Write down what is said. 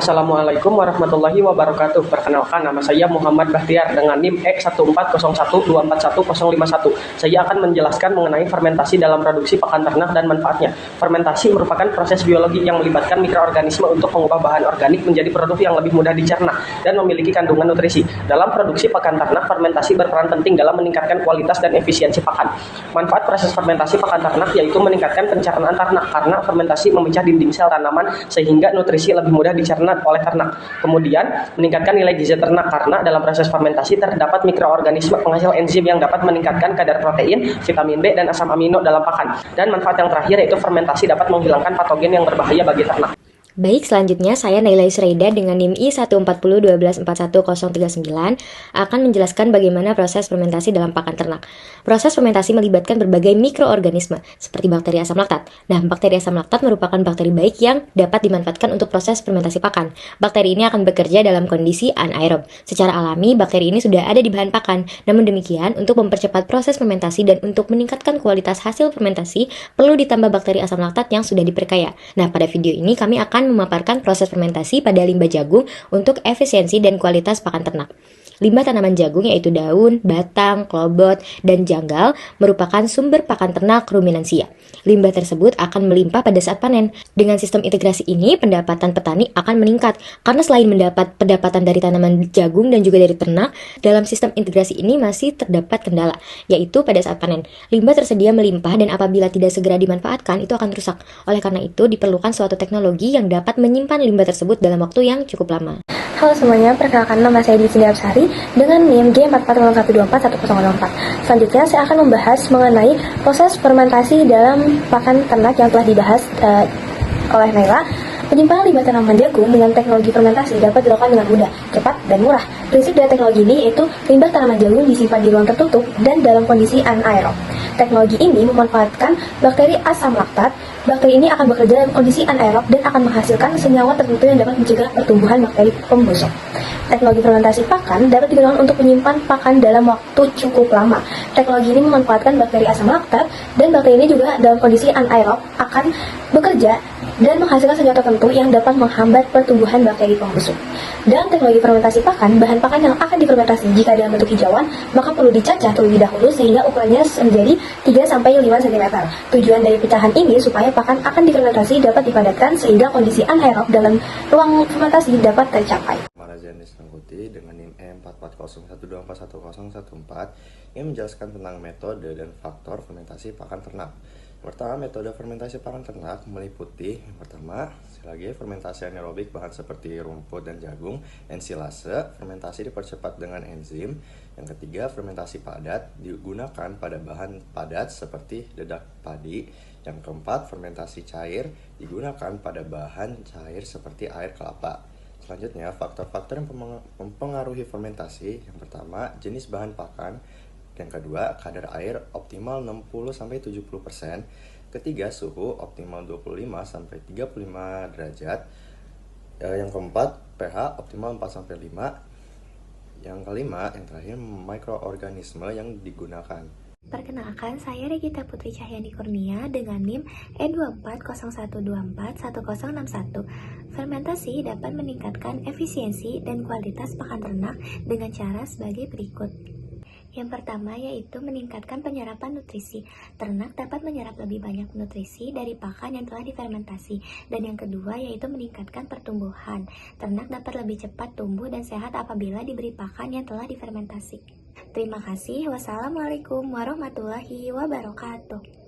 Assalamualaikum warahmatullahi wabarakatuh. Perkenalkan, nama saya Muhammad Bahtiar dengan NIM E140124101. Saya akan menjelaskan mengenai fermentasi dalam produksi pakan ternak dan manfaatnya. Fermentasi merupakan proses biologi yang melibatkan mikroorganisme untuk mengubah bahan organik menjadi produk yang lebih mudah dicerna dan memiliki kandungan nutrisi. Dalam produksi pakan ternak, fermentasi berperan penting dalam meningkatkan kualitas dan efisiensi pakan. Manfaat proses fermentasi pakan ternak yaitu meningkatkan pencernaan ternak karena fermentasi memecah dinding sel tanaman sehingga nutrisi lebih mudah dicerna oleh ternak. Kemudian, meningkatkan nilai gizi ternak karena dalam proses fermentasi terdapat mikroorganisme penghasil enzim yang dapat meningkatkan kadar protein, vitamin B, dan asam amino dalam pakan. Dan manfaat yang terakhir yaitu fermentasi dapat menghilangkan patogen yang berbahaya bagi ternak. Baik, selanjutnya saya Naila Yusraida dengan NIM I140124139 akan menjelaskan bagaimana proses fermentasi dalam pakan ternak. Proses fermentasi melibatkan berbagai mikroorganisme seperti bakteri asam laktat. Nah, bakteri asam laktat merupakan bakteri baik yang dapat dimanfaatkan untuk proses fermentasi pakan. Bakteri ini akan bekerja dalam kondisi anaerob. Secara alami, bakteri ini sudah ada di bahan pakan. Namun demikian, untuk mempercepat proses fermentasi dan untuk meningkatkan kualitas hasil fermentasi, perlu ditambah bakteri asam laktat yang sudah diperkaya. Nah, pada video ini kami akan memaparkan proses fermentasi pada limbah jagung untuk efisiensi dan kualitas pakan ternak. Limbah tanaman jagung yaitu daun, batang, klobot, dan janggal merupakan sumber pakan ternak ruminansia. Limbah tersebut akan melimpah pada saat panen. Dengan sistem integrasi ini, pendapatan petani akan meningkat karena selain mendapat pendapatan dari tanaman jagung dan juga dari ternak, dalam sistem integrasi ini masih terdapat kendala, yaitu pada saat panen. Limbah tersedia melimpah dan apabila tidak segera dimanfaatkan, itu akan rusak. Oleh karena itu, diperlukan suatu teknologi yang dapat menyimpan limbah tersebut dalam waktu yang cukup lama. Halo semuanya, perkenalkan nama saya Dinda Absari dengan NIM G440124104. Selanjutnya saya akan membahas mengenai proses fermentasi dalam pakan ternak yang telah dibahas oleh Naila. Penyimpanan limbah tanaman jagung dengan teknologi fermentasi dapat dilakukan dengan mudah, cepat, dan murah. Prinsip dari teknologi ini yaitu limbah tanaman jagung disimpan di ruang tertutup dan dalam kondisi anaerob. Teknologi ini memanfaatkan bakteri asam laktat. Bakteri ini akan bekerja dalam kondisi anaerob dan akan menghasilkan senyawa tertentu yang dapat mencegah pertumbuhan bakteri pembusuk. Teknologi fermentasi pakan dapat digunakan untuk menyimpan pakan dalam waktu cukup lama. Teknologi ini memanfaatkan bakteri asam laktat dan bakteri ini juga dalam kondisi anaerob akan bekerja dan menghasilkan senyawa tertentu yang dapat menghambat pertumbuhan bakteri pembusuk. Dalam teknologi fermentasi pakan, bahan pakan yang akan difermentasi jika dalam bentuk hijauan, maka perlu dicacah terlebih dahulu sehingga ukurannya menjadi 3-5 cm. Tujuan dari pecahan ini supaya pakan akan difermentasi dapat dipadatkan sehingga kondisi anaerob dalam ruang fermentasi dapat tercapai. Marazianis Nangkuti dengan NIM E44012410114 yang menjelaskan tentang metode dan faktor fermentasi pakan ternak. Pertama, metode fermentasi pakan ternak meliputi yang pertama, fermentasi anaerobik bahan seperti rumput dan jagung, ensilase, fermentasi dipercepat dengan enzim. Yang ketiga, fermentasi padat digunakan pada bahan padat seperti dedak padi. Yang keempat, fermentasi cair digunakan pada bahan cair seperti air kelapa. Selanjutnya, faktor-faktor yang mempengaruhi fermentasi. Yang pertama, jenis bahan pakan. Yang kedua, kadar air optimal 60-70%. Ketiga, suhu optimal 25-35 derajat. Yang keempat, pH optimal 4-5. Yang kelima, yang terakhir, mikroorganisme yang digunakan. Perkenalkan, saya Regita Putri Cahyani Kurnia dengan NIM E2401241061. Fermentasi dapat meningkatkan efisiensi dan kualitas pakan ternak dengan cara sebagai berikut. Yang pertama yaitu meningkatkan penyerapan nutrisi. Ternak dapat menyerap lebih banyak nutrisi dari pakan yang telah difermentasi. Dan yang kedua yaitu meningkatkan pertumbuhan. Ternak dapat lebih cepat tumbuh dan sehat apabila diberi pakan yang telah difermentasi. Terima kasih. Wassalamualaikum warahmatullahi wabarakatuh.